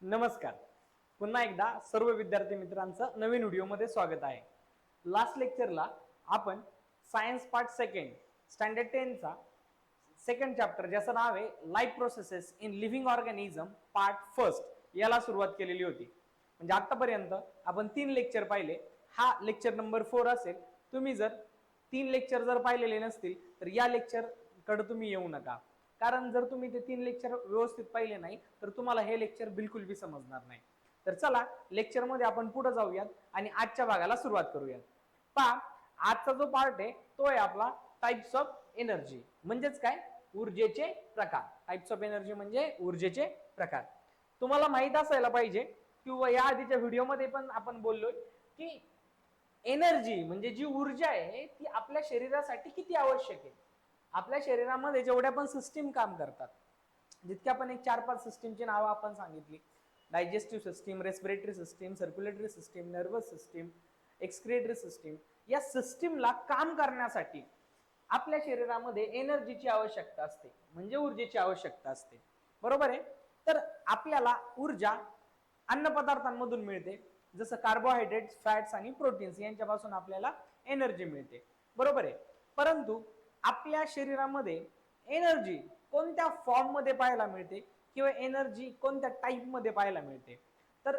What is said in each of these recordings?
नमस्कार. पुन्हा एकदा सर्व विद्यार्थी मित्रांचं नवीन व्हिडिओमध्ये स्वागत आहे. लास्ट लेक्चरला आपण सायन्स पार्ट सेकंड स्टँडर्ड 10 चा सेकंड चॅप्टर ज्याचं नाव आहे life processes in living organism part first याला सुरुवात केलेली होती. म्हणजे आतापर्यंत आपण 3 लेक्चर पाहिले. हा लेक्चर नंबर 4 असेल. तुम्ही जर 3 लेक्चर जर पाहिलेले नसतील तर या लेक्चर कडे तुम्ही येऊ नका, कारण जर तुम्ही ते 3 लेक्चर व्यवस्थित पाहिले नाही तर तुम्हाला हे लेक्चर बिलकुल बी समजणार नाही. तर चला लेक्चर मध्ये आपण पुढे जाऊयात आणि आजच्या भागाला सुरुवात करूयात. पहा, आजचा जो पार्ट आहे तो आहे आपला टाइप्स ऑफ एनर्जी, म्हणजेच काय, ऊर्जेचे प्रकार. टाइप्स ऑफ एनर्जी म्हणजे ऊर्जेचे प्रकार. तुम्हाला माहित असायला पाहिजे किंवा या आधीच्या व्हिडिओमध्ये पण आपण बोललोय की एनर्जी म्हणजे जी ऊर्जा आहे ती आपल्या शरीरासाठी किती आवश्यक आहे. आपल्या शरीरामध्ये जेवढ्या पण सिस्टीम काम करतात, जितक्या पण एक 4-5 सिस्टीमची नावं आपण सांगितली, digestive system, respiratory system, circulatory system, nervous system, excretory system, या सिस्टीमला काम करण्यासाठी आपल्या शरीरामध्ये एनर्जीची आवश्यकता असते, म्हणजे ऊर्जेची आवश्यकता असते. बरोबर आहे. तर आपल्याला ऊर्जा अन्नपदार्थांमधून मिळते, जसं कार्बोहायड्रेट्स, फॅट्स आणि प्रोटीन्स यांच्यापासून आपल्याला एनर्जी मिळते. बरोबर आहे. परंतु आपल्या शरीरामध्ये एनर्जी कोणत्या फॉर्म मध्ये पाहायला मिळते किंवा एनर्जी कोणत्या टाइप मध्ये पाहायला मिळते, तर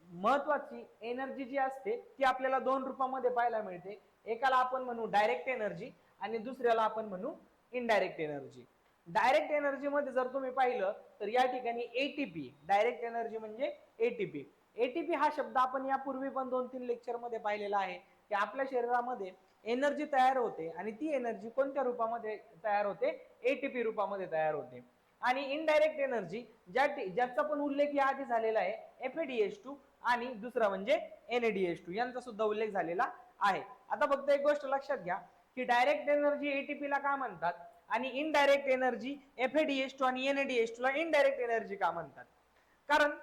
महत्वाची एनर्जी जी असते ती आपल्याला 2 रूपामध्ये पाहायला मिळते. एकाला आपण म्हणू डायरेक्ट एनर्जी आणि दुसऱ्याला आपण म्हणू इनडायरेक्ट एनर्जी. डायरेक्ट एनर्जी मध्ये जर तुम्ही पाहिलं तर या ठिकाणी एटीपी, डायरेक्ट एनर्जी म्हणजे एटीपी. एटीपी हा शब्द आपण यापूर्वी पण 2-3 लेक्चर मध्ये पाहिलेला आहे की आपल्या शरीरामध्ये एनर्जी तयार होते आणि ती एनर्जी कोणत्या रूपामध्ये तयार होते, एटीपी रूपामध्ये तयार होते. आणि इनडायरेक्ट एनर्जी ज्याचा पण उल्लेख या आधी झालेला आहे, एफएडीएच2 आणि दुसरा म्हणजे एनएडीएच2 यांचा सुद्धा उल्लेख झालेला आहे. आता फक्त एक गोष्ट लक्षात घ्या की डायरेक्ट एनर्जी एटीपी ला का म्हणतात आणि इनडायरेक्ट एनर्जी एफएडीएच2 आणि एनएडीएच2 ला इनडायरेक्ट एनर्जी का म्हणतात. कारण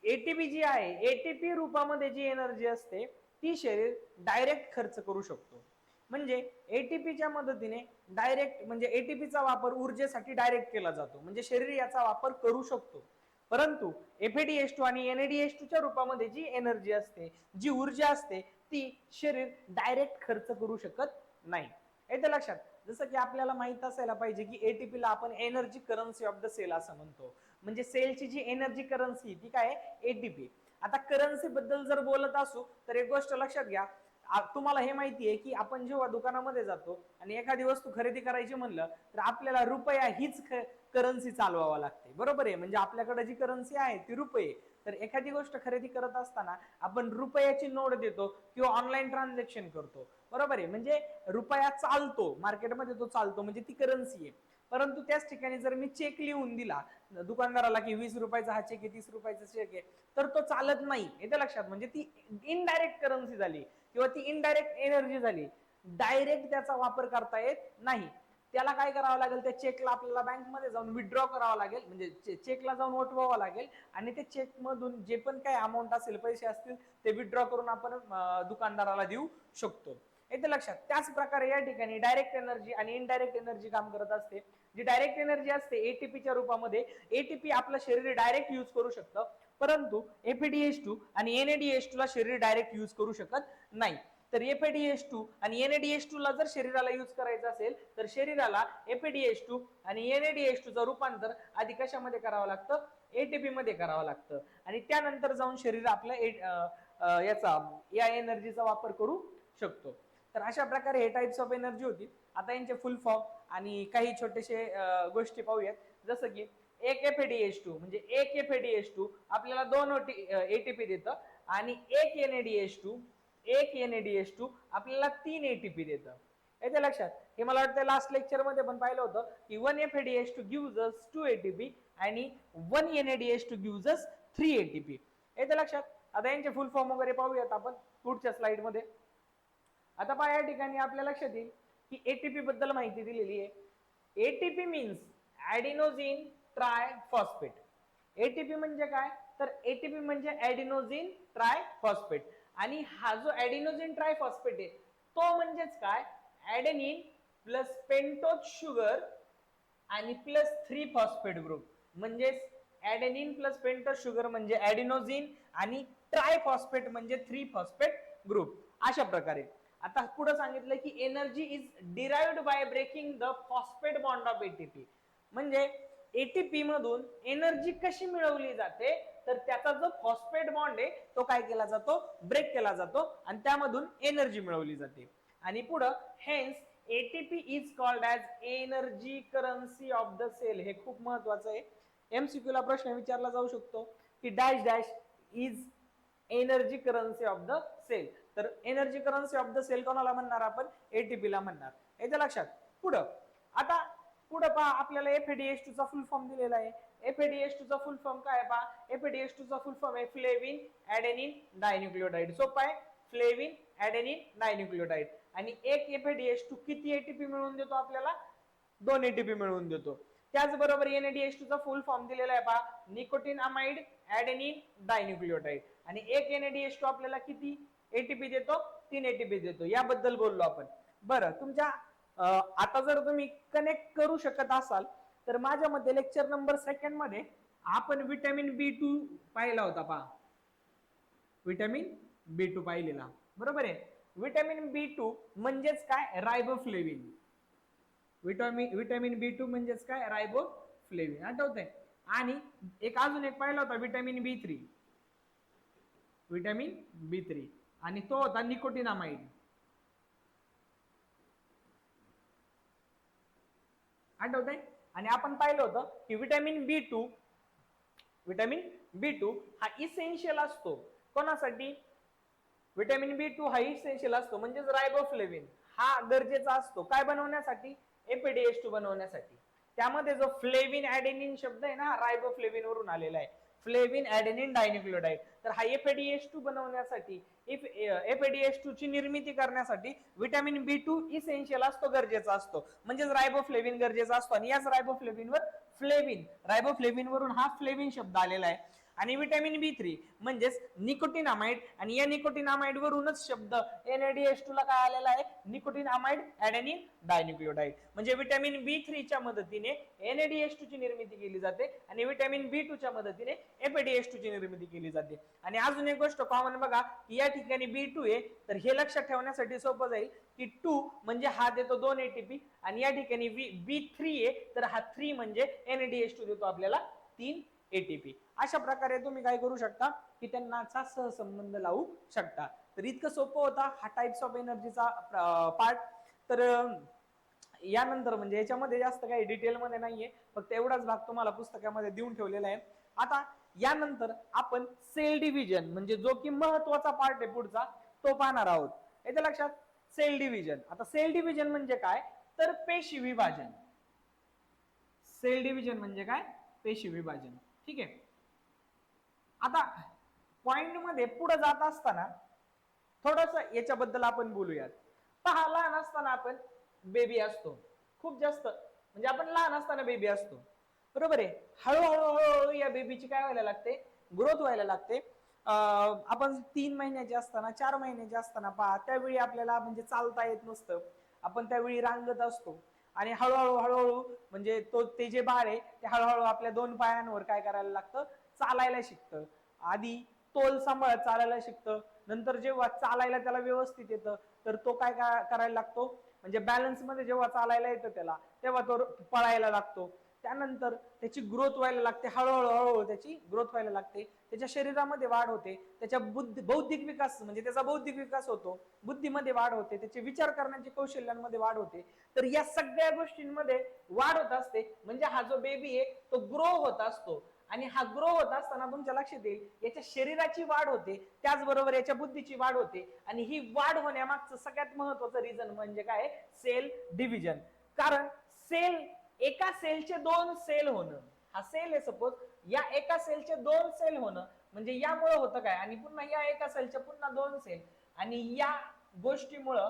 एटीपी जी आहे, एटीपी रूपामध्ये जी एनर्जी असते ती शरीर डायरेक्ट खर्च करू शकतो. म्हणजे एटीपीच्या मदतीने डायरेक्ट, म्हणजे एटीपीचा वापर ऊर्जेसाठी डायरेक्ट केला जातो, म्हणजे शरीर याचा वापर करू शकतो. परंतु एफएडीएच2 आणि एनएडीएच2 च्या रूपामध्ये जी एनर्जी असते, जी ऊर्जा असते, ती शरीर डायरेक्ट खर्च करू शकत नाही. येते लक्षात. जसं की आपल्याला माहित असायला पाहिजे की एटीपी ला आपण energy currency of the cell असं म्हणतो. म्हणजे सेलची जी एनर्जी करन्सी ती काय आहे, एटीपी. आता करन्सी बद्दल जर बोलत असू तर एक गोष्ट लक्षात घ्या, तुम्हाला हे माहिती आहे की आपण जेव्हा दुकानामध्ये जातो आणि एखादी वस्तू खरेदी करायची म्हणलं तर आपल्याला रुपया हीच करन्सी चालवावा लागते. बरोबर आहे. म्हणजे आपल्याकडे जी करन्सी आहे ती रुपये. तर एखादी गोष्ट खरेदी करत असताना आपण रुपयाची नोट देतो किंवा ऑनलाईन ट्रान्झॅक्शन करतो. बरोबर आहे. म्हणजे रुपया चालतो मार्केटमध्ये, तो चालतो, म्हणजे ती करन्सी आहे. परंतु त्याच ठिकाणी जर मी चेक लिहून दिला दुकानदाराला की 20 रुपयाचा हा चेक आहे, 30 रुपयाचा चेक आहे, तर तो चालत नाही. येते लक्षात. म्हणजे ती इनडायरेक्ट करन्सी झाली किंवा ती इनडायरेक्ट एनर्जी झाली. डायरेक्ट त्याचा वापर करता येत नाही. त्याला काय करावं लागेल, त्या चेकला आपल्याला बँकमध्ये जाऊन विथड्रॉ करावं लागेल, म्हणजे चेकला जाऊन वटवावं लागेल आणि ते चेक मधून जे पण काही अमाऊंट असेल, पैसे असतील, ते विथड्रॉ करून आपण दुकानदाराला देऊ शकतो. येते लक्षात. त्याच प्रकारे या ठिकाणी डायरेक्ट एनर्जी आणि इनडायरेक्ट एनर्जी काम करत असते. जी डायरेक्ट एनर्जी असते एटीपीच्या रूपामध्ये, एटीपी आपलं शरीर डायरेक्ट यूज करू शकतं, परंतु एफएडीएच2 आणि एनएडीएच2 ला शरीर डायरेक्ट यूज करू शकत नाही. तर एफएडीएच2 आणि एनएडीएच2 ला जर शरीराला यूज करायचं असेल तर शरीराला एफएडीएच2 आणि एनएडीएच2 चं रूपांतर आधी कशामध्ये करावं लागतं, एटीपी मध्ये करावं लागतं आणि त्यानंतर जाऊन शरीर आपल्या या एनर्जीचा वापर करू शकतो. तर अशा प्रकारे हे टाइप्स ऑफ एनर्जी होती. आता यांचे फुल फॉर्म आणि काही छोटेसे गोष्टी पाहूयात. जसं की एक एफएडीएच2 म्हणजे एक एफएडीएच2 आपल्याला 2 एटीपी देतं आणि एक एनएडीएच2 आपल्याला 3 एटीपी देतं. येते लक्षात. हे मला वाटतं लास्ट लेक्चर मध्ये पण पाहिलं होतं की 1 एफएडीएच2 गिव्हज अस 2 एटीपी आणि 1 एनएडीएच2 गिव्हज अस 3 एटीपी. येते लक्षात. आता यांचे फुल फॉर्म वगैरे पाहूयात आपण पुढच्या स्लाइड मध्ये. आता पहा, या ठिकाणी आपल्या लक्षात येईल की एटीपी बद्दल माहिती दिलेली आहे. ATP means adenosine triphosphate. ATP म्हणजे काय, तर एटीपी म्हणजे ऍडिनोसिन ट्रायफॉस्फेट. आणि हा जो ऍडिनोसिन ट्रायफॉस्फेट आहे तो म्हणजेच काय, ऍडेनिन प्लस पेंटोज शुगर आणि प्लस 3 फॉस्फेट ग्रुप, म्हणजेच ऍडेनिन प्लस पेंटोस शुगर म्हणजे ऍडिनोझिन आणि ट्रायफॉस्फेट म्हणजे 3 फॉस्फेट ग्रुप. अशा प्रकारे आता पुढे सांगितलं की energy is derived by breaking the phosphate bond of ATP. म्हणजे एटीपी मधून एनर्जी कशी मिळवली जाते, तर त्याचा जो फॉस्फेट बॉन्ड आहे तो काय केला जातो, ब्रेक केला जातो आणि त्यामधून एनर्जी मिळवली जाते. आणि पुढं hence ATP is called as energy currency of the cell. हे खूप महत्वाचं आहे. एमसीक्यू ला प्रश्न विचारला जाऊ शकतो की dash dash is energy currency of the cell. तर energy currency of the cell कोणाला म्हणणार आपण, एटीपी ला म्हणणार. येतं लक्षात. पुढं आता पुढे पहा आपल्याला FADH2 चा फुल फॉर्म दिलेला आहे. FADH2 चा फुल फॉर्म काय पहा, FADH2 चा फुल फॉर्म आहे फ्लेविन ॲडेनिन डायन्यूक्लियोटाइड. सोपं आहे, फ्लेविन ॲडेनिन डायन्यूक्लियोटाइड. आणि एक FADH2 किती एटीपी मिळवून देतो आपल्याला, 2 एटीपी मिळवून देतो. त्याचबरोबर NADH2 चा फुल फॉर्म दिलेला आहे पहा, निकोटीन अमाइड ॲडेनिन डायन्यूक्लियोटाइड. आणि एक NADH2 आपल्याला किती एटीपी देतो, 3 एटीपी देतो. याबद्दल बोललो आपण. बरं, तुमच्या आता जर तुम्ही कनेक्ट करू शकत असाल तर माझ्या मध्ये लेक्चर नंबर 2 मध्ये आपण विटॅमिन B2 पाहिला होता पहा. विटॅमिन B2 पाहिलेला, बरोबर आहे. विटॅमिन B2 म्हणजेच काय, रायबोफ्लेविन. विटॅमिन B2 म्हणजेच काय, रायबोफ्लेविन. आठवतंय. आणि अजून एक पाहिला होता विटॅमिन B3. विटॅमिन B3 आणि तो होता निकोटिनामाइड. आठवतंय. आणि आपण पाहिलं होतं की विटॅमिन B2 हा इसेन्शियल असतो कोणासाठी, विटॅमिन B2 हा इसेन्शियल असतो म्हणजेच रायबोफ्लेविन हा गरजेचा असतो काय बनवण्यासाठी, FADH2 बनवण्यासाठी. त्यामध्ये जो फ्लेविन ॲडेनिन शब्द आहे ना, रायबोफ्लेविन वरून आलेला आहे. Flavin adenine dinucleotide. तर हा FADH2 बनवण्यासाठी, FADH2 ची निर्मिती करण्यासाठी विटॅमिन B2 इसेन्शियल असतो, गरजेचा असतो. म्हणजेच रायबोफ्लेविन गरजेचा असतो. आणि याच रायबोफ्लेविनवर रायबोफ्लेविन वरून हा फ्लेविन शब्द आलेला आहे. आणि विटॅमिन B3 म्हणजेच निकोटिनामाइड. आणि या निकोटिनामाइड वरूनच शब्द NADH2 ला काय आलेला आहे, निकोटीन अमाइड ॲडेनिन डायन्यूक्लियोटाइड. म्हणजे विटॅमिन B3 च्या मदतीने NADH2 ची निर्मिती केली जाते आणि विटॅमिन B2 च्या मदतीने FADH2 ची निर्मिती केली जाते. आणि अजून एक गोष्ट कॉमन बघा की या ठिकाणी B2 आहे, तर हे लक्षात ठेवण्यासाठी सोपं जाईल की 2 म्हणजे हा देतो 2 एटीपी आणि या ठिकाणी B3 आहे, तर हा 3 म्हणजे NADH2 देतो आपल्याला 3 एटीपी. अशा प्रकारे तुम्ही काय करू शकता की त्यांना सहसंबंध लावू शकता. तर इतकं सोपं होता हा टाइप्स ऑफ एनर्जीचा पार्ट. तर यानंतर म्हणजे याच्यामध्ये जास्त काही डिटेल मध्ये नाहीये, फक्त एवढाच भाग तुम्हाला पुस्तकामध्ये देऊन ठेवलेला आहे. आता यानंतर आपण सेल डिव्हिजन म्हणजे जो की महत्वाचा पार्ट आहे पुढचा, तो पाहणार आहोत. याच्या लक्षात, सेल डिव्हिजन. आता सेल डिव्हिजन म्हणजे काय, तर पेशी विभाजन. सेल डिव्हिजन म्हणजे काय, पेशी विभाजन. ठीक आहे. आता पॉइंट मध्ये पुढे जात असताना थोडस याच्याबद्दल आपण बोलूयात. पहा, लहान असताना आपण बेबी असतो, खूप जास्त म्हणजे आपण लहान असताना बेबी असतो, बरोबर आहे. हळूहळू या बेबीची काय व्हायला लागते, ग्रोथ व्हायला लागते. आपण 3 महिन्याचे असताना, 4 महिन्याचे असताना पहा, त्यावेळी आपल्याला म्हणजे चालता येत नसतं, आपण त्यावेळी रांगत असतो. आणि हळूहळू म्हणजे ते जे बाळ आहे ते हळूहळू आपल्या 2 पायांवर काय करायला लागतं, चालायला शिकतं. आधी तोल सांभाळत चालायला शिकतं, नंतर जेव्हा चालायला त्याला व्यवस्थित येतं तर तो काय करायला लागतो, म्हणजे बॅलन्स मध्ये जेव्हा चालायला येतं त्याला, तेव्हा तो पळायला लागतो. त्यानंतर त्याची ग्रोथ व्हायला लागते, हळूहळू त्याची ग्रोथ व्हायला लागते, त्याच्या शरीरामध्ये वाढ होते, त्याच्या बौद्धिक विकास म्हणजे त्याचा बौद्धिक विकास होतो, बुद्धीमध्ये वाढ होते, त्याचे विचार करण्याच्या कौशल्यांमध्ये वाढ होते. तर या सगळ्या गोष्टींमध्ये वाढ होत असते. म्हणजे हा जो बेबी आहे तो ग्रो होत असतो. आणि हा ग्रो होत असताना तुमच्या लक्षात येईल याच्या शरीराची वाढ होते, त्याचबरोबर याच्या बुद्धीची वाढ होते. आणि ही वाढ होण्यामागचं सगळ्यात महत्वाचं रिझन म्हणजे काय, सेल डिव्हिजन. कारण एका सेलचे 2 सेल होणं, हा सेल आहे सपोज, या एका सेलचे 2 सेल होणं म्हणजे यामुळे होतं काय, आणि पुन्हा या एका सेलचे पुन्हा 2 सेल. आणि या गोष्टीमुळे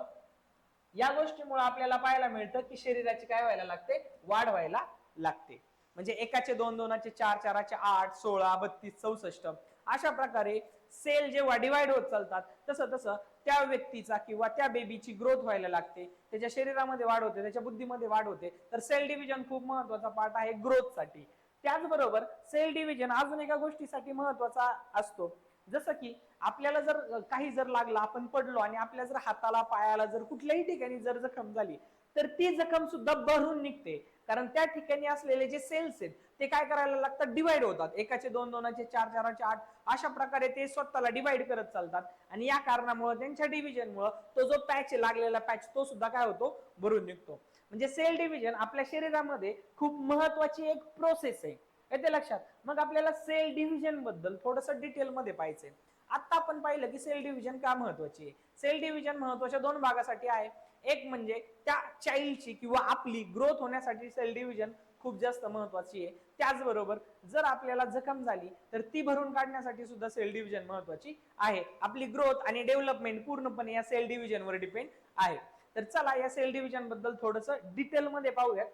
आपल्याला पाहायला मिळतं की शरीराची काय व्हायला लागते, वाढ व्हायला लागते. म्हणजे एकाचे 2, 2चे 4, 4चे 8, 16, 32, 64 अशा प्रकारे सेल जेव्हा डिवाइड होत चालतात तसं तसं त्या व्यक्तीचा किंवा त्या बेबीची ग्रोथ व्हायला लागते, त्याच्या शरीरामध्ये वाढ होते, त्याच्या बुद्धीमध्ये वाढ होते. तर सेल डिव्हिजन खूप महत्वाचा पार्ट आहे ग्रोथ साठी. त्याचबरोबर सेल डिव्हिजन अजून एका गोष्टीसाठी महत्वाचा असतो, जसं की आपल्याला जर काही जर लागलं, आपण पडलो आणि आपल्या जर हाताला पायाला जर कुठल्याही ठिकाणी जर जखम झाली तर ती जखम सुद्धा भरून निघते, कारण त्या ठिकाणी असलेले जे सेल्स आहेत ते काय करायला लागतात, डिवाइड होतात, एकाचे दोन, दोनाचे चार, चाराचे आठ, अशा प्रकारे ते स्वतःला डिवाइड करत चालतात आणि या कारणामुळे त्यांच्या डिव्हिजनमुळे तो जो पॅच लागलेला पॅच तो सुद्धा काय होतो, भरून निघतो. म्हणजे सेल डिव्हिजन आपल्या शरीरामध्ये खूप महत्वाची एक प्रोसेस आहे, येते लक्षात. मग आपल्याला सेल डिव्हिजन बद्दल थोडस डिटेल मध्ये पाहिजे. आता आपण पाहिलं की सेल डिव्हिजन का महत्वाची आहे. सेल डिव्हिजन महत्वाच्या दोन भागासाठी आहे. एक म्हणजे त्या चाइल्डची किंवा आपली ग्रोथ होण्यासाठी सेल डिव्हिजन खूप जास्त महत्वाची आहे. त्याचबरोबर जर आपल्याला जखम झाली तर ती भरून काढण्यासाठी सुद्धा सेल डिव्हिजन महत्वाची आहे. आपली ग्रोथ आणि डेव्हलपमेंट पूर्णपणे या सेल डिव्हिजन वर डिपेंड आहे. तर चला या सेल डिव्हिजन बद्दल थोडस डिटेल मध्ये पाहूया.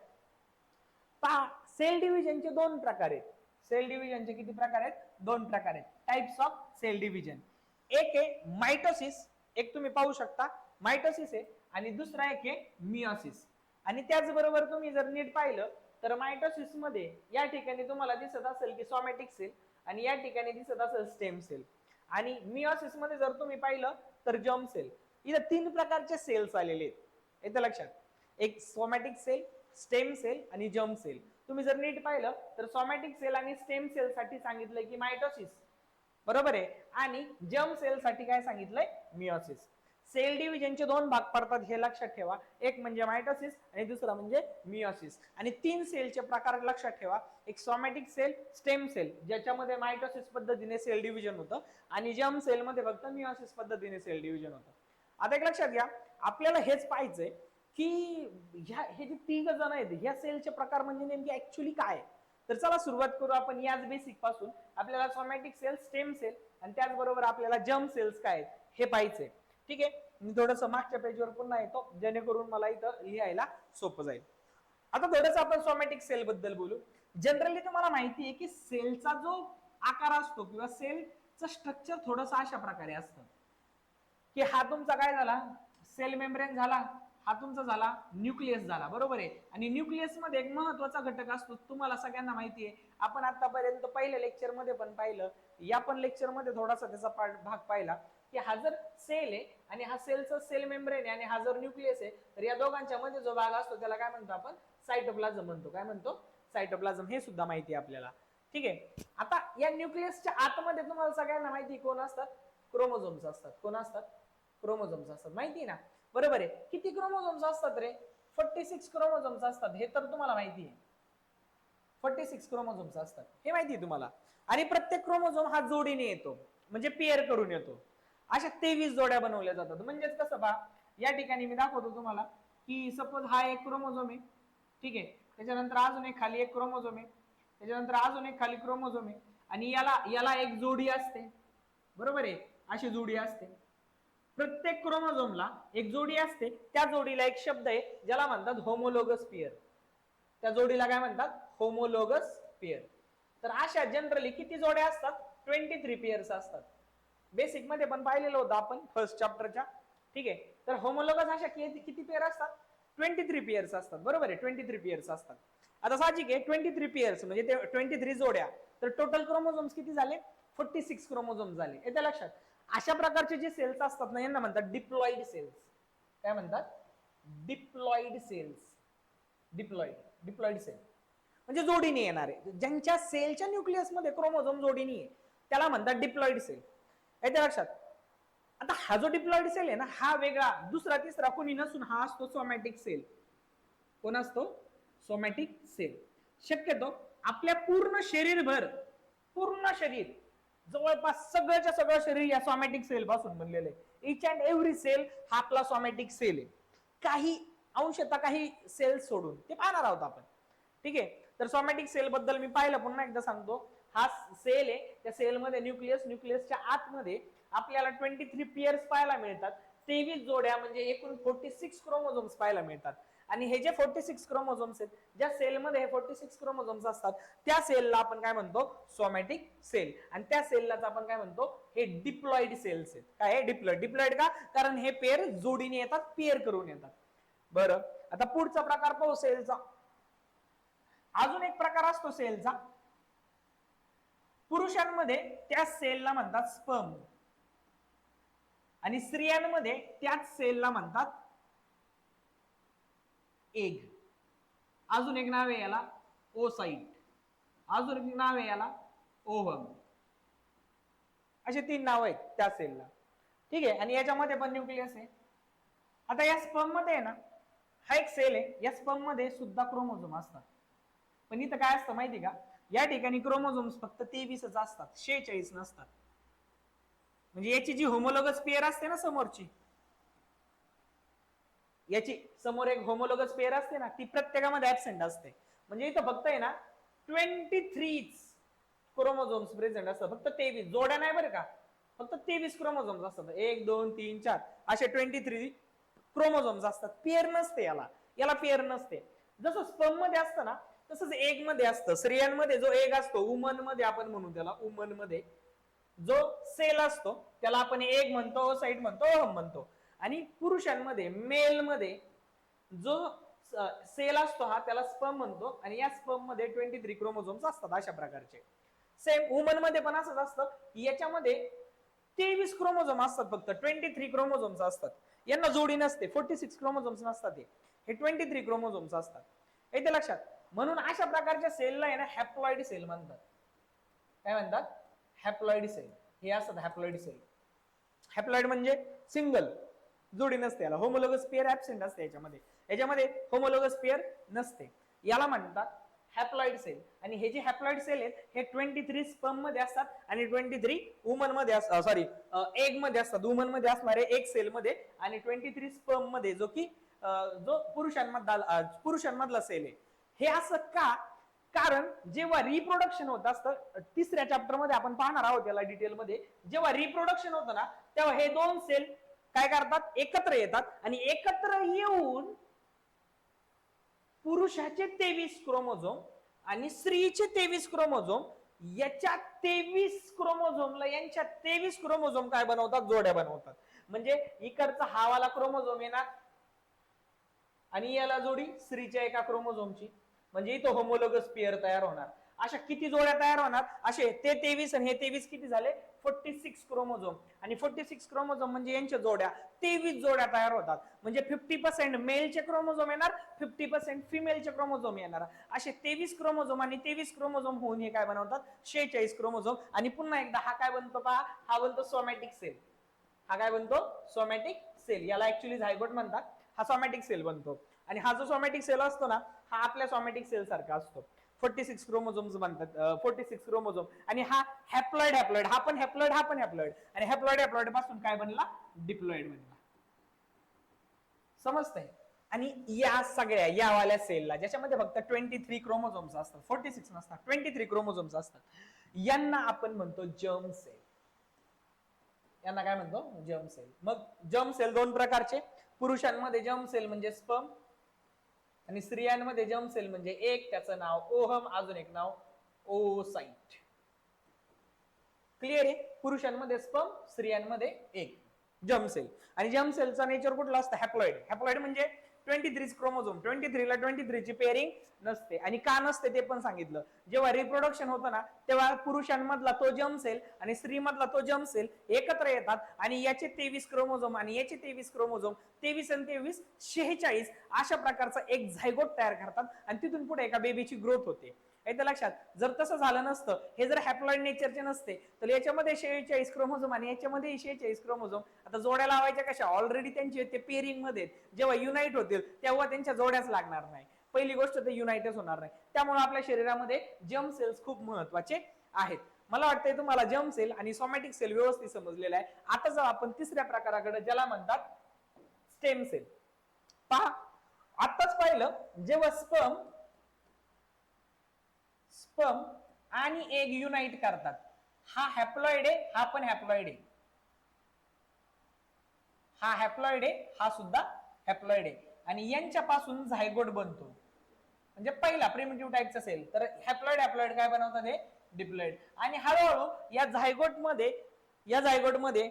पहा, सेल डिव्हिजनचे दोन प्रकार आहेत. सेल डिव्हिजनचे किती प्रकार आहेत, दोन प्रकार आहेत, टाइप्स ऑफ सेल डिव्हिजन. एक आहे मायटोसिस, एक तुम्ही पाहू शकता मायटोसिस आहे, आणि दुसरा एक आहे मियोसिस. आणि त्याचबरोबर तुम्ही जर नीट पाहिलं तर मायटोसिस मध्ये या ठिकाणी तुम्हाला दिसत असेल की सोमॅटिक सेल, आणि या ठिकाणी दिसत असेल स्टेम सेल. आणि मियोसिस मध्ये जर तुम्ही पाहिलं तर जर्म सेल. इथे तीन प्रकारचे सेल्स आलेले आहेत, येतं लक्षात. एक सोमॅटिक सेल, स्टेम सेल आणि जर्म सेल. तुम्ही जर नीट पाहिलं तर सोमॅटिक सेल आणि स्टेम सेल साठी सांगितलंय की मायटोसिस, बरोबर आहे, आणि जर्म सेल साठी काय सांगितलंय, मियोसिस. सेल डिव्हिजनचे दोन भाग पडतात हे लक्षात ठेवा, एक म्हणजे मायटोसिस आणि दुसरा म्हणजे मियोसिस. आणि तीन सेलचे प्रकार लक्षात ठेवा, एक सोमॅटिक सेल, स्टेम सेल ज्याच्यामध्ये मायटोसिस पद्धतीने सेल डिव्हिजन होतं, आणि जर्म सेल मध्ये फक्त मियोसिस पद्धतीने सेल डिव्हिजन होतं. आता एक लक्षात घ्या, आपल्याला हेच पाहिजे की हे जे तिघ जण आहेत ह्या सेलचे प्रकार म्हणजे नेमके ऍक्च्युअली काय. तर चला सुरुवात करू आपण याच बेसिक पासून. आपल्याला सोमॅटिक सेल, स्टेम सेल आणि त्याचबरोबर आपल्याला जर्म सेल्स काय आहेत हे पाहिजे. ठीक आहे, मी थोडस मागच्या पेजवर पुन्हा येतो जेणेकरून मला इथं लिहायला सोपं जाईल. आता थोडस आपण सोमॅटिक सेल बद्दल बोलू. जनरली तुम्हाला माहिती आहे की सेलचा जो आकार असतो किंवा सेलचं स्ट्रक्चर थोडस अशा प्रकारे असतं की हा तुमचा काय झाला, सेल मेम्ब्रेन झाला, हा तुमचा झाला न्यूक्लियस झाला, बरोबर आहे. आणि न्यूक्लियस मध्ये एक महत्वाचा घटक असतो, तुम्हाला सगळ्यांना माहिती आहे, आपण आतापर्यंत पहिल्या लेक्चर मध्ये पण पाहिलं, या पण लेक्चर मध्ये थोडासा त्याचा भाग पाहिला की हा जर सेल आहे आणि हा सेलचा सेल मेम्ब्रेन आहे आणि हा जर न्यूक्लियस आहे, तर या दोघांच्या मध्ये जो भाग असतो त्याला काय म्हणतो आपण, सायटोप्लाझम म्हणतो. काय म्हणतो, सायटोप्लाझम. हे सुद्धा माहिती आहे आपल्याला. ठीक आहे, आता या न्यूक्लियसच्या आतमध्ये तुम्हाला सगळ्यांना माहिती कोण असतात, क्रोमोझोम्स असतात. कोण असतात, क्रोमोझोम्स असतात, माहिती आहे ना, बरोबर आहे. किती क्रोमोझोम्स असतात रे, 46 क्रोमोझोम्स असतात, हे तर तुम्हाला माहिती आहे. 46 क्रोमोझोम्स असतात हे माहिती आहे तुम्हाला. आणि प्रत्येक क्रोमोझोम हा जोडीने येतो, म्हणजे पेअर करून येतो. अशा 23 जोड्या बनवल्या जातात. म्हणजेच कसं पहा, या ठिकाणी मी दाखवतो तुम्हाला की सपोज हा एक क्रोमोझोम आहे, ठीक आहे, त्याच्यानंतर अजून एक खाली एक क्रोमोझोम आहे, त्याच्यानंतर अजून एक खाली क्रोमोझोम आहे, आणि याला याला एक जोडी असते, बरोबर आहे, अशी जोडी असते. प्रत्येक क्रोमोझोमला एक जोडी असते, त्या जोडीला एक शब्द आहे ज्याला म्हणतात होमोलोगस पेअर. त्या जोडीला काय म्हणतात, होमोलोगस पेअर. तर अशा जनरली किती जोड्या असतात, 23 पेअर्स असतात. बेसिक मध्ये पण पाहिलेलं होतं आपण फर्स्ट चॅप्टरच्या. ठीक आहे, तर होमोलोगस अशा किती पेअर असतात, 23 पेअर्स असतात, बरोबर आहे, 23 पेअर्स असतात. आता साहजिक आहे 23 पेअर्स म्हणजे ते 23 जोड्या, तर टोटल क्रोमोझोम्स किती झाले, 46 क्रोमोझोम्स झाले. येत्या लक्षात. अशा प्रकारचे जे सेल्स असतात ना यांना म्हणतात डिप्लॉइड सेल्स. काय म्हणतात, डिप्लॉइड सेल्स. डिप्लॉइड सेल म्हणजे जोडीने येणारे, ज्यांच्या सेलच्या न्यूक्लियस मध्ये क्रोमोझोम जोडीने आहे त्याला म्हणतात डिप्लॉइड सेल. येत्या लक्षात. आता हा जो डिप्लॉइड सेल आहे ना, हा वेगळा दुसरा तिसरा कोणी नसून हा असतो सोमॅटिक सेल. कोण असतो, सोमॅटिक सेल. शक्यतो आपल्या पूर्ण शरीरभर, पूर्ण शरीर जवळपास सगळ्याच्या सगळं शरीर या सोमॅटिक सेल पासून बनलेलं आहे. इच अँड एव्हरी सेल हा आपला सोमॅटिक सेल आहे. काही अंशतः काही सेल सोडून ते पाहणार आहोत आपण. ठीक आहे, तर सोमॅटिक सेल बद्दल मी पाहिलं, पुन्हा एकदा सांगतो. हा सेल आहे, त्या सेलमध्ये न्यूक्लियस, न्यूक्लियसच्या आतमध्ये आपल्याला 23 पेअर्स पाहायला मिळतात, 23 जोड्या म्हणजे एकूण 46 क्रोमोझोम्स पाहायला मिळतात. आणि हे जे 46 क्रोमोझोम्स आहेत, ज्या सेलमध्ये हे 46 क्रोमोझोम्स असतात त्या सेलला आपण काय म्हणतो, सोमॅटिक सेल. आणि त्या सेललाच आपण काय म्हणतो, हे डिप्लॉइड सेल्स आहेत. काय आहे, डिप्लॉइड. डिप्लॉइड का, कारण हे पेअर जोडीने येतात, पेअर करून येतात. बरं, आता पुढचा प्रकार पाहू सेलचा. अजून एक प्रकार असतो सेलचा, पुरुषांमध्ये त्या सेलला म्हणतात स्पर्म आणि स्त्रियांमध्ये त्याच सेलला म्हणतात एग. अजून एक नाव आहे याला ओसाइट, अजून एक नाव आहे याला ओव्हम. असे 3 नाव आहेत त्या सेलला. ठीक आहे. आणि याच्यामध्ये पण न्यूक्लियस आहे. आता या स्पर्म मध्ये आहे ना, हा एक सेल आहे, या स्पर्म मध्ये सुद्धा क्रोमोझोम असतात. पण इथं काय असतं माहिती का, या ठिकाणी क्रोमोझोम्स फक्त 23च असतात, 46 नसतात. म्हणजे याची जी होमोलोगस पेअर असते ना समोरची, याची समोर एक होमोलोगस पेअर असते ना, ती प्रत्येकामध्ये ऍबसेंट असते. म्हणजे इथं फक्त आहे ना 23 क्रोमोझोम्स प्रेझेंट असतात, फक्त 23 जोड्या नाही बरं का, फक्त 23 क्रोमोझोम्स असतात. 1 2 3 4 असे 23 क्रोमोझोम्स असतात. पेअर नसते याला, याला पेअर नसते. जसं स्पर्म मध्ये असतं ना, तसंच एग मध्ये असतं. स्त्रियांमध्ये जो एग असतो, वुमन मध्ये आपण म्हणू त्याला, वुमन मध्ये जो सेल असतो त्याला आपण एग म्हणतो, ओसाइट म्हणतो, ओव्हम म्हणतो. आणि पुरुषांमध्ये मेल मध्ये जो सेल असतो हा त्याला स्पर्म म्हणतो. आणि या स्पर्म मध्ये 23 क्रोमोझोम्स असतात अशा प्रकारचे. सेम वुमन मध्ये पण असंच असतं, याच्यामध्ये 23 क्रोमोझोम असतात, फक्त 23 क्रोमोझोम्स असतात. यांना जोडी नसते, 46 क्रोमोझोम्स नसतात, हे 23 क्रोमोझोम्स असतात. येते लक्षात. म्हणून अशा प्रकारच्या सेलला आहे ना हॅप्लॉइड सेल म्हणतात. काय म्हणतात? Haploid cell. हे असतात हॅप्लॉइड सेल. हॅप्लॉइड म्हणजे सिंगल, जोडी नसते याला, होमोलोगस पेअर ऍबसेंट असते याच्यामध्ये. याच्यामध्ये होमोलोगस पेअर नसते, याला म्हणतात हॅप्लॉइड सेल. आणि हे जे हॅप्लॉइड सेल आहेत हे 23 स्पर्म मध्ये असतात आणि 23 वुमन मध्ये असतात, सॉरी एग मध्ये असतात. वुमन मध्ये असणारे एक सेल मध्ये आणि 23 स्पर्म मध्ये, जो की जो पुरुषांमधला सेल आहे. हे असं का? कारण जेव्हा रिप्रोडक्शन होत असतं, 3ऱ्या चॅप्टर मध्ये आपण पाहणार आहोत याला डिटेल मध्ये, जेव्हा रिप्रोडक्शन होतं ना तेव्हा हे 2 सेल काय करतात, एकत्र येतात आणि एकत्र येऊन पुरुषाचे 23 क्रोमोझोम आणि स्त्रीचे 23 क्रोमोझोम, याच्या 23 क्रोमोझोमला यांच्या 23 क्रोमोझोम काय बनवतात, जोड्या बनवतात. म्हणजे इकडचा हावाला क्रोमोझोम येणार आणि याला जोडी स्त्रीच्या एका क्रोमोझोमची, म्हणजे इथं होमोलोगस पेअर तयार होणार. अशा किती जोड्या तयार होणार, असे ते 23 आणि हे 23 किती झाले, 46 क्रोमोझोम. आणि 46 क्रोमोझोम म्हणजे यांच्या जोड्या 23 जोड्या तयार होतात. म्हणजे 50% मेलचे क्रोमोझोम येणार, 50% फिमेलचे क्रोमोझोम येणार. असे 23 क्रोमोझोम आणि 23 क्रोमोझोम होऊन हे काय बनवतात, 46 क्रोमोझोम. आणि पुन्हा एकदा हा काय बनतो पहा, हा बनतो सोमॅटिक सेल. हा काय बनतो, सोमॅटिक सेल. याला ऍक्च्युअली झायगोट म्हणतात. हा सोमॅटिक सेल बनतो. आणि हा जो सोमॅटिक सेल असतो ना, हा आपल्या सोमॅटिक सेल सारखा असतो. 46 क्रोमोझोम्स बनतात, 46 क्रोमोझोम. आणि हा हॅप्लॉइड, हॅप्लॉइड हा पण हॅप्लॉइड, हा पण हॅप्लॉइड. आणि हॅप्लॉइड हॅप्लॉइड पासून काय बनला, डिप्लॉइड बनला. समजतंय? आणि या सगळ्या या वाल्या सेलला ज्याच्यामध्ये फक्त 23 क्रोमोझोम्स असतात, 46 नसतात, 23 क्रोमोझोम्स असतात, यांना आपण म्हणतो जर्म सेल. यांना काय म्हणतो, जर्म सेल. मग जर्म सेल 2 प्रकारचे. पुरुषांमध्ये जर्म सेल म्हणजे स्पर्म आणि स्त्रियांमध्ये जर्म सेल म्हणजे एक, त्याचं नाव ओहम, अजून एक नाव ओसाइट. क्लिअर आहे? पुरुषांमध्ये स्पर्म, स्त्रियांमध्ये एक जर्म सेल. आणि जर्म सेलचा नेचर कुठला असतं, हॅप्लॉइड. हॅप्लॉइड म्हणजे 23 क्रोमोझोम, 23 ला 23 ची पेअरिंग नसते. आणि का नसते ते पण सांगितलं. जेव्हा रिप्रोडक्शन होतं ना तेव्हा पुरुषांमधला तो जर्म सेल आणि स्त्रीमधला तो जर्म सेल एकत्र येतात आणि याचे 23 क्रोमोझोम आणि याचे 23 क्रोमोझोम, 23 आणि 23 46 अशा प्रकारचा एक झायगोट तयार करतात. आणि तिथून पुढे एका बेबीची ग्रोथ होते. येतं लक्षात? जर तसं झालं नसतं, हे जर हॅप्लॉइड नेचरचे नसते, तर याच्यामध्ये 46 क्रोमोझोम आणि याच्यामध्ये 46 क्रोमोझोम. आता जोड्या लावायच्या कशा, ऑलरेडी त्यांचे ते पेअरिंग मध्ये, जेव्हा युनाइट होतील तेव्हा त्यांच्या जोड्याच लागणार नाही. पहिली गोष्ट ते युनाइटच होणार नाही. त्यामुळे आपल्या शरीरामध्ये जर्म सेल्स खूप महत्वाचे आहेत. मला वाटतंय तुम्हाला जर्म सेल आणि सोमॅटिक सेल व्यवस्थित समजलेला आहे. आता जाऊ आपण 3ऱ्या प्रकाराकडे, ज्याला म्हणतात स्टेम सेल. पहा, आताच पाहिलं जेव्हा स्पर्म आणि एग युनाइट करतात, हा हॅप्लॉइड आहे, हा पण हॅप्लॉइड आहे. हा हॅप्लॉइड आहे, हा सुद्धा हॅप्लॉइड आहे. आणि यांच्यापासून झायगोट बनतो, म्हणजे पहिला प्रिमिटिव्ह टाइपचा सेल. तर हॅप्लॉइड हॅप्लॉइड काय बनवतात, हे डिप्लॉइड. आणि हळूहळू या झायगोट मध्ये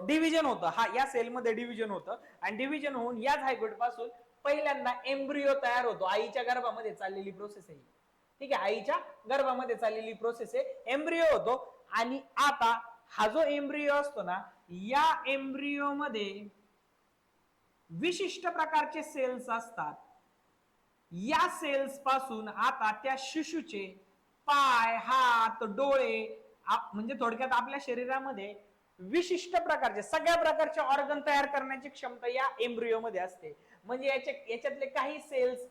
डिव्हिजन होतं. हा या सेलमध्ये डिव्हिजन होतं आणि डिव्हिजन होऊन या झायगोट पासून पहिल्यांदा एम्ब्रियो तयार होतो. आईच्या गर्भामध्ये चाललेली प्रोसेस आहे. ठीक आहे, आईच्या गर्भामध्ये चाललेली प्रोसेस आहे, एम्ब्रिओ होतो. आणि आता हा जो एम्ब्रिओ असतो ना, या एम्ब्रिओ मध्ये विशिष्ट प्रकारचे सेल्स असतात. या सेल्स पासून आता त्या शिशूचे पाय, हात, डोळे, म्हणजे थोडक्यात आपल्या शरीरामध्ये विशिष्ट प्रकारचे सगळ्या प्रकारचे ऑर्गन तयार करण्याची क्षमता या एम्ब्रिओ मध्ये असते. म्हणजे याच्यातले काही सेल्स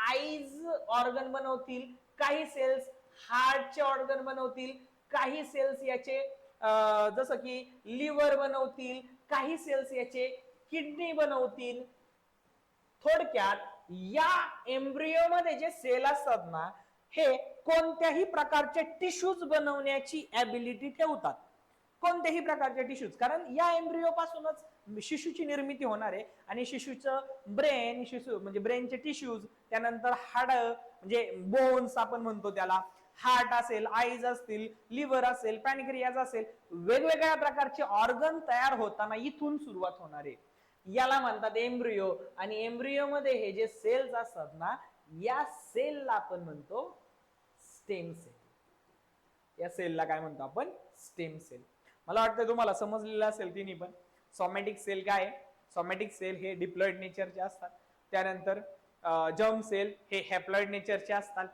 आईज ऑर्गन बनवतील, काही सेल्स हार्टचे ऑर्गन बनवतील, काही सेल्स याचे जसं की लिव्हर बनवतील, काही सेल्स याचे किडनी बनवतील. थोडक्यात या एम्ब्रिओ मध्ये जे सेल असतात ना, हे कोणत्याही प्रकारचे टिश्यूज बनवण्याची ॲबिलिटी ठेवतात. कोणत्याही प्रकारचे टिश्यूज, कारण या एम्ब्रिओ पासूनच शिशूची निर्मिती होणार आहे. आणि शिशूचं ब्रेन, शिशू म्हणजे ब्रेनचे टिश्यूज, त्यानंतर हाड म्हणजे बोन्स आपण म्हणतो त्याला, हार्ट असेल, आईज असतील, लिव्हर असेल, पॅनक्रियाज असेल, वेगवेगळ्या प्रकारचे ऑर्गन तयार होताना इथून सुरुवात होणार आहे. याला म्हणतात एम्ब्रिओ. आणि एम्ब्रिओ मध्ये हे जे सेल्स असतात ना, या सेलला आपण म्हणतो स्टेम सेल. या सेलला काय म्हणतो आपण? Stem cell. मला वाटतं तुम्हाला समजलेलं असेल तिन्ही पण. सोमॅटिक सेल काय आहे? सोमॅटिक सेल हे डिप्लॉइड नेचरचे असतात. त्यानंतर जर्म सेल हे हॅप्लॉइड नेचरचे असतात.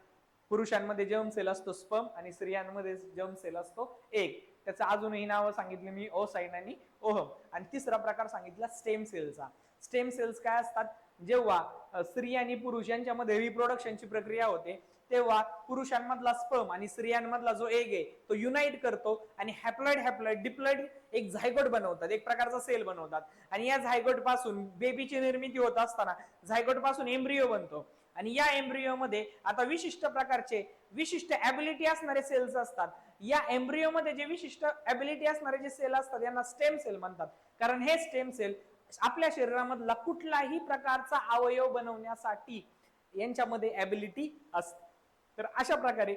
पुरुषांमध्ये जर्म सेल असतो स्पर्म, आणि स्त्रियांमध्ये जर्म सेल असतो एग. त्याचं अजूनही नावं सांगितली मी, ओसाइन आणि ओहम. आणि तिसरा प्रकार सांगितला स्टेम सेलचा. स्टेम सेल्स काय असतात? जेव्हा स्त्री आणि पुरुष यांच्यामध्ये रिप्रोडक्शनची प्रक्रिया होते, तेव्हा पुरुषांमधला स्पर्म आणि स्त्रियांमधला जो एग आहे तो युनाइट करतो आणि हॅप्लॉइड डिप्लॉइड एक झायगोट बनवतात, एक प्रकारचा सेल बनवतात. आणि या झायगोट पासून बेबीची निर्मिती होत असताना झायगोट पासून एम्ब्रिओ बनतो. आणि या एम्ब्रिओ मध्ये आता विशिष्ट प्रकारचे विशिष्ट ॲबिलिटी असणारे सेल्स असतात. या एम्ब्रिओ मध्ये जे विशिष्ट ॲबिलिटी असणारे जे सेल असतात यांना स्टेम सेल म्हणतात. कारण हे स्टेम सेल आपल्या शरीरामधला कुठलाही प्रकारचा अवयव बनवण्यासाठी यांच्यामध्ये ॲबिलिटी असते. तर अशा प्रकारे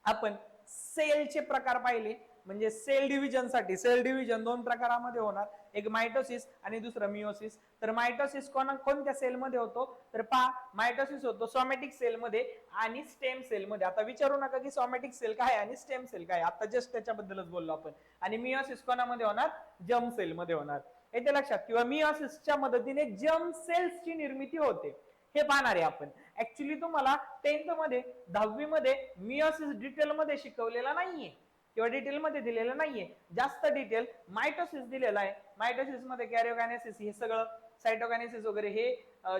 आपण सेलचे प्रकार पाहिले. म्हणजे सेल डिव्हिजन साठी, सेल डिव्हिजन दोन प्रकारामध्ये होणार, एक मायटोसिस आणि दुसरं मिओसिस. तर मायटोसिस कोणत्या सेल मध्ये होतो? तर पहा, मायटोसिस होतो सोमॅटिक सेल मध्ये आणि स्टेम सेल मध्ये. आता विचारू नका की सोमॅटिक सेल काय आणि स्टेम सेल काय, आता जस्ट त्याच्याबद्दलच बोललो आपण. आणि मिओसिस कोणामध्ये होणार? जर्म सेल मध्ये होणार. येते लक्षात? किंवा मिओसिसच्या मदतीने जर्म सेल्सची निर्मिती होते, हे पाहणार आहे आपण. ऍक्च्युली तुम्हाला 10th मध्ये 10वी मध्ये मिओसिस डिटेल मध्ये शिकवलेला नाहीये किंवा डिटेल मध्ये दिलेलं नाहीये. जास्त डिटेल मायटोसिस दिलेला आहे. मायटोसिस मध्ये कॅरिओकायनेसिस हे सगळं, सायटोकायनेसिस वगैरे हे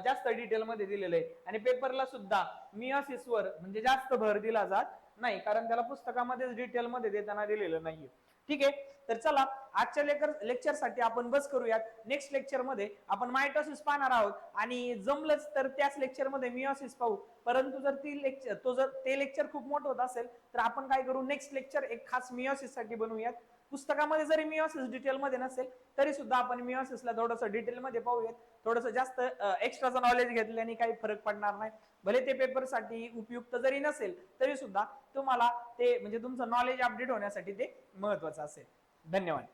जास्त डिटेल मध्ये दिलेलं आहे. आणि पेपरला सुद्धा मिओसिस वर म्हणजे जास्त भर दिला जात नाही, कारण त्याला पुस्तकामध्येच डिटेल मध्ये देताना दिलेलं नाहीये. ठीक आहे, तर चला आजच्या लेक्चर साठी आपण बस करूयात. नेक्स्ट लेक्चर मध्ये आपण मायटोसिस पाहणार आहोत आणि जमलंच तर त्याच लेक्चर मध्ये मिओसिस पाहू. परंतु जर ते लेक्चर खूप मोठं होत असेल तर आपण काय करू, नेक्स्ट लेक्चर एक खास मिओसिस साठी बनवूयात. पुस्तकामध्ये जरी मिओसिस डिटेल मध्ये नसेल तरी सुद्धा आपण मिओसिसला थोडंसं डिटेल मध्ये पाहूयात. थोडंसं जास्त एक्स्ट्राचं नॉलेज घेतल्याने काही फरक पडणार नाही. भले ते पेपर साठी उपयुक्त जरी नसेल तरी सुद्धा तुम्हाला ते म्हणजे तुमचं नॉलेज अपडेट होण्यासाठी ते महत्वाचं असेल. धन्यवाद.